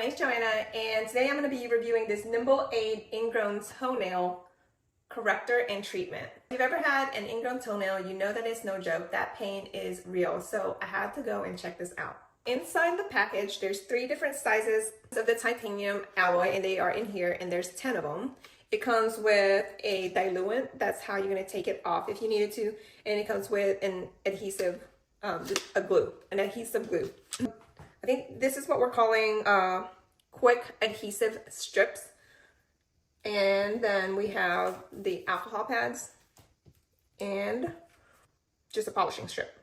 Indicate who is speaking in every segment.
Speaker 1: name is Joanna, and today I'm going to be reviewing this Nimble Aid Ingrown Toenail Corrector and Treatment. If you've ever had an ingrown toenail, you know that it's no joke. That pain is real, so I had to go and check this out. Inside the package, there's 3 different sizes of the titanium alloy, and they are in here, and there's 10 of them. It comes with a diluent. That's how you're going to take it off if you needed to, and it comes with an adhesive, an adhesive glue. I think this is what we're calling quick adhesive strips. And then we have the alcohol pads and just a polishing strip.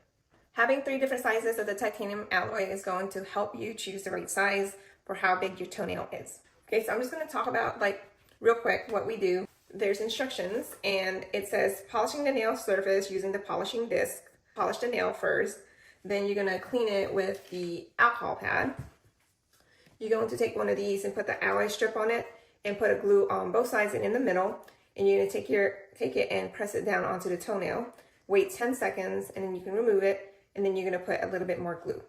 Speaker 1: Having 3 different sizes of the titanium alloy is going to help you choose the right size for how big your toenail is. Okay, so I'm just going to talk about, like, real quick what we do. There's instructions, and it says polishing the nail surface using the polishing disc. Polish the nail first. Then you're going to clean it with the alcohol pad. You're going to take one of these and put the alloy strip on it and put a glue on both sides and in the middle. And you're going to take it and press it down onto the toenail. Wait 10 seconds and then you can remove it. And then you're going to put a little bit more glue.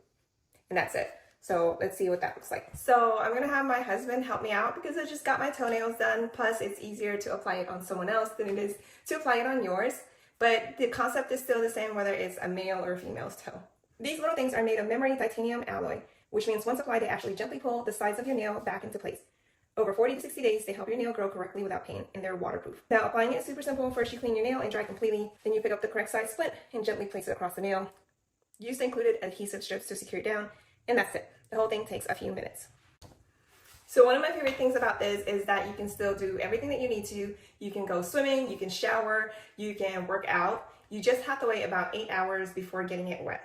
Speaker 1: And that's it. So let's see what that looks like. So I'm going to have my husband help me out because I just got my toenails done. Plus it's easier to apply it on someone else than it is to apply it on yours. But the concept is still the same whether it's a male or female's toe. These little things are made of memory titanium alloy, which means once applied, they actually gently pull the sides of your nail back into place. Over 40 to 60 days, they help your nail grow correctly without pain, and they're waterproof. Now, applying it is super simple. First, you clean your nail and dry completely. Then you pick up the correct size split and gently place it across the nail. Use the included adhesive strips to secure it down, and that's it. The whole thing takes a few minutes. So one of my favorite things about this is that you can still do everything that you need to. You can go swimming, you can shower, you can work out. You just have to wait about 8 hours before getting it wet.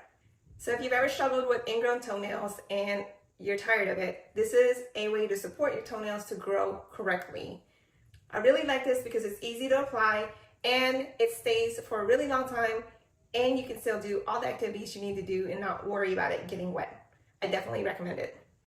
Speaker 1: So if you've ever struggled with ingrown toenails and you're tired of it, this is a way to support your toenails to grow correctly. I really like this because it's easy to apply and it stays for a really long time, and you can still do all the activities you need to do and not worry about it getting wet. I definitely recommend it.